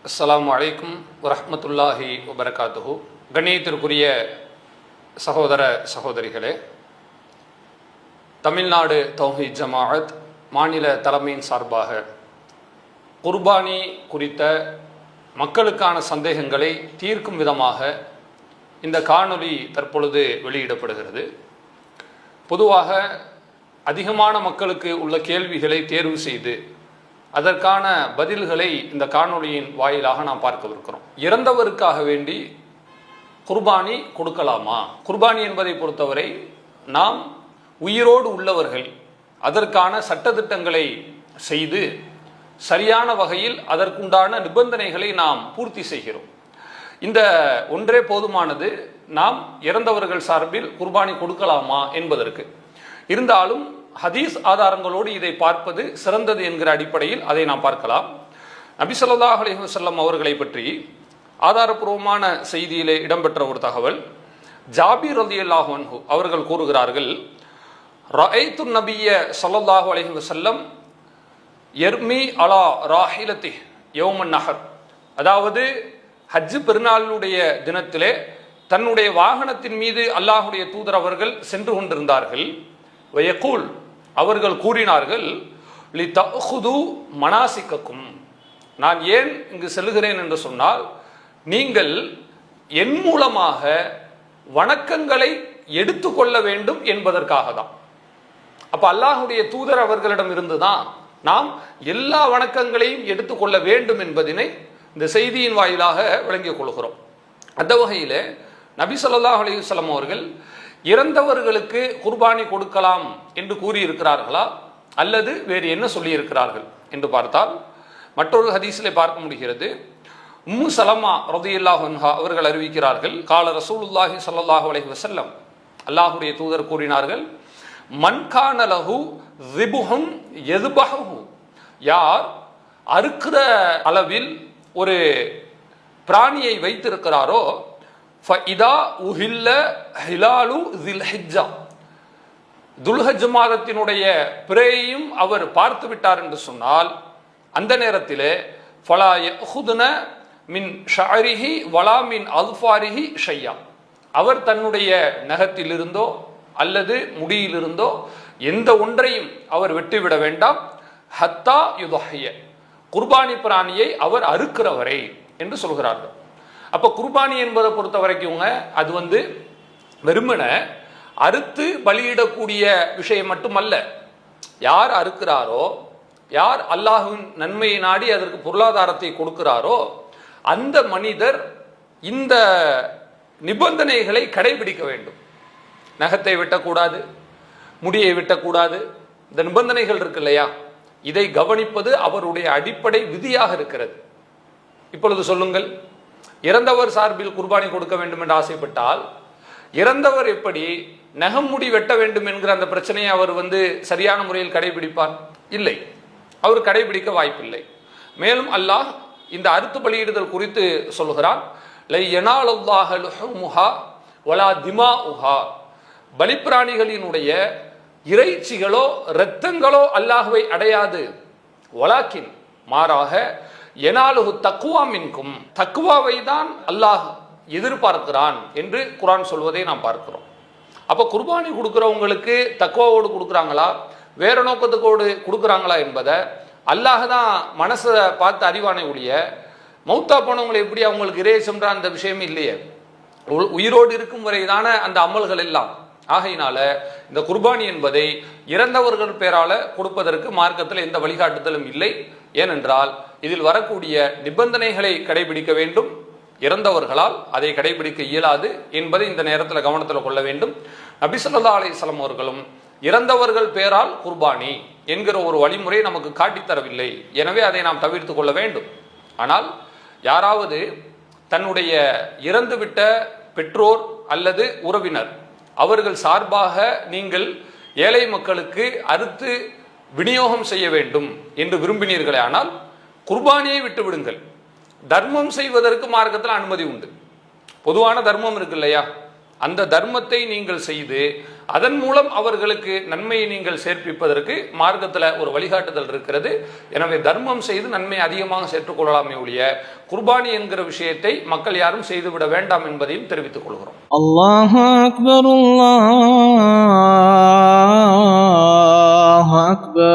அஸ்ஸலாமு அலைக்கும் வரஹ்மத்துல்லாஹி வபரகாத்துஹு. கண்ணியத்திற்குரிய சகோதர சகோதரிகளே, தமிழ்நாடு தௌஹீத் ஜமாஅத் மாநில தலைமையின் சார்பாக குர்பானி குறித்த மக்களுக்கான சந்தேகங்களை தீர்க்கும் விதமாக இந்த காணொளி தற்பொழுது வெளியிடப்படுகிறது. பொதுவாக அதிகமான மக்களுக்கு உள்ள கேள்விகளை தேர்வு செய்து அதற்கான பதில்களை இந்த காணொளியின் வாயிலாக நாம் பார்க்கவிருக்கிறோம். இறந்தவருக்காக வேண்டி குர்பானி கொடுக்கலாமா? குர்பானி என்பதை பொறுத்தவரை நாம் உயிரோடு உள்ளவர்கள் அதற்கான சட்டதிட்டங்களை செய்து சரியான வகையில் அதற்குண்டான நிபந்தனைகளை நாம் பூர்த்தி செய்கிறோம். இந்த ஒன்றே போதுமானது நாம் இறந்தவர்கள் சார்பில் குர்பானி கொடுக்கலாமா என்பதற்கு. இருந்தாலும் ஹதீஸ் ஆதாரங்களோடு இதை பார்ப்பது சிறந்தது என்கிற அடிப்படையில் அதை நாம் பார்க்கலாம். நபி ஸல்லல்லாஹு அலைஹி வஸல்லம் அவர்களை பற்றி ஆதாரபூர்வமான செய்தியிலே இடம்பெற்ற ஒரு தகவல். ஜாபீர் ரலியல்லாஹு அன்ஹு அவர்கள் கூறுகிறார்கள், ரஅய்து நபிய ஸல்லல்லாஹு அலைஹி வஸல்லம் யர்மி அலா ராஹிலத்தி யௌமன் நஹர், அதாவது ஹஜ் பெருநாளுடைய தினத்திலே தன்னுடைய வாகனத்தின் மீது அல்லாஹுடைய தூதர் அவர்கள் சென்று கொண்டிருந்தார்கள். வயக்கூல், அவர்கள் கூறினார்கள், லி தஅஹுது மனாசிக்கக்கும், நான் ஏன் இங்கு செல்கிறேன் என்று சொன்னால் நீங்கள் என் மூலமாக வணக்கங்களை எடுத்துக்கொள்ள வேண்டும் என்பதற்காக தான். அப்ப அல்லாஹுடைய தூதர் அவர்களிடம் இருந்துதான் நாம் எல்லா வணக்கங்களையும் எடுத்துக்கொள்ள வேண்டும் என்பதனை இந்த செய்தியின் வாயிலாக விளங்கிக் கொள்கிறோம். அந்த வகையில் நபி ஸல்லல்லாஹு அலைஹி வஸல்லம் அவர்கள் இறந்தவர்களுக்கு குர்பானி கொடுக்கலாம் என்று கூறியிருக்கிறார்களா அல்லது வேறு என்ன சொல்லியிருக்கிறார்கள் என்று பார்த்தால் மற்றொரு ஹதீஸிலே பார்க்க முடிகிறது. உம்மு சலமா ரலியல்லாஹு அன்ஹா அவர்கள் அறிவிக்கிறார்கள், கால ரசூலுல்லாஹி ஸல்லல்லாஹு அலைஹி வஸல்லம், அல்லாஹ்வுடைய தூதர் கூறினார்கள், மன் கான லஹு ஸிபுஹுன் யذبஹு, யார் அறுக்கிற அளவில் ஒரு பிராணியை வைத்திருக்கிறாரோ, ஃபஇதா உஹில்ல ஹிலாலு ஸில்ஹிஜ்ஜா, துல்ஹஜ் மாதத்தினுடைய பிறையையும் அவர் பார்த்து விட்டார் என்று சொன்னால் அந்த நேரத்திலே ஃபலா யஅஹுதுன மின் ஷஅரிஹி வலா மின் அல்ஃபாரிஹி ஷையா, அவர் தன்னுடைய நகத்திலிருந்தோ அல்லது முடியிலிருந்தோ எந்த ஒன்றையும் அவர் வெட்டிவிட வேண்டாம். ஹத்தா யுதஹிய, குர்பானி பிராணியை அவர் அறுக்கிறவரை என்று சொல்கிறார்கள். அப்ப குர்பானி என்பதை பொறுத்த வரைக்கும் அது வெறுமன அறுத்து பலியிடக்கூடிய விஷயம் மட்டுமல்ல. யார் அறுக்கிறாரோ, யார் அல்லாஹ்வின் நன்மையை நாடி அதற்கு பொருளாதாரத்தை கொடுக்கிறாரோ அந்த மனிதர் இந்த நிபந்தனைகளை கடைபிடிக்க வேண்டும். நகத்தை வெட்டக்கூடாது, முடியை வெட்டக்கூடாது, இந்த நிபந்தனைகள் இருக்கு இல்லையா, இதை கவனிப்பது அவருடைய அடிப்படை விதியாக இருக்கிறது. இப்பொழுது சொல்லுங்கள், இறந்தவர் சார்பில் குர்பானி கொடுக்க வேண்டும் என்று ஆசைப்பட்டால் இறந்தவர் எப்படி நகமுடி வெட்ட வேண்டும் என்கிற அந்த பிரச்சனையை அவர் சரியான முறையில் கடைபிடிப்பார்? இல்லை, அவர் கடைபிடிக்க வாய்ப்பில்லை. மேலும் அல்லாஹ் இந்த அறுத்து பலியிடுதல் குறித்து சொல்கிறான், லை யனாலுல்லாஹ லுஹுமுஹா வலா திமாஉஹா, பலிப்பிராணிகளினுடைய இறைச்சிகளோ இரத்தங்களோ அல்லாஹ்வை அடையாது. வலாக்கின், மாறாக எனாலுஹு தக்வா மின்கும், தக்வாவை தான் அல்லாஹ் எதிர்பார்க்கிறான் என்று குர்ஆன் சொல்வதை நாம் பார்க்கிறோம். அப்ப குர்பானி கொடுக்கிறவங்களுக்கு தக்வாவோடு கொடுக்குறாங்களா வேற நோக்கத்துக்கோடு கொடுக்குறாங்களா என்பதை அல்லாஹ் தான் மனசை பார்த்து அறிவானை ஒழிய மௌத்தா போனவங்களை எப்படி அவங்களுக்கு இறைச்சம்ன்ற அந்த விஷயம் இல்லையே. உயிரோடு இருக்கும் வரைதான அந்த அமல்கள் எல்லாம். ஆகையினால இந்த குர்பானி என்பதை இறந்தவர்கள் பேரால கொடுப்பதற்கு மார்க்கத்தில் எந்த வழிகாட்டுதலும் இல்லை. ஏனென்றால் இதில் வரக்கூடிய நிபந்தனைகளை கடைபிடிக்க வேண்டும், இறந்தவர்களால் அதை கடைபிடிக்க இயலாது என்பதை இந்த நேரத்தில் கவனத்தில் கொள்ள வேண்டும். நபி ஸல்லல்லாஹு அலைஹி வஸல்லம் அவர்களும் இறந்தவர்கள் பேரால் குர்பானி என்கிற ஒரு வழிமுறை நமக்கு காட்டித்தரவில்லை. எனவே அதை நாம் தவிர்த்து கொள்ள வேண்டும். ஆனால் யாராவது தன்னுடைய இறந்துவிட்ட பெற்றோர் அல்லது உறவினர் அவர்கள் சார்பாக நீங்கள் ஏழை மக்களுக்கு அறுத்து விநியோகம் செய்ய வேண்டும் என்று விரும்பினீர்களே ஆனால் குர்பானியை விட்டு விடுங்கள். தர்மம் செய்வதற்கு மார்க்கத்தில் அனுமதி உண்டு. பொதுவான தர்மம் இருக்கு இல்லையா, அந்த தர்மத்தை நீங்கள் செய்து அதன் மூலம் அவர்களுக்கு நன்மையை நீங்கள் சேர்ப்பிப்பதற்கு மார்க்கத்தில் ஒரு வழிகாட்டுதல் இருக்கிறது. எனவே தர்மம் செய்து நன்மை அதிகமாக சேர்த்துக்கொள்ளலாமே ஒழிய குர்பானி என்கிற விஷயத்தை மக்கள் யாரும் செய்துவிட வேண்டாம் என்பதையும் தெரிவித்துக் கொள்கிறோம். அல்லாஹு அக்பர், அல்லாஹு அக்பர்.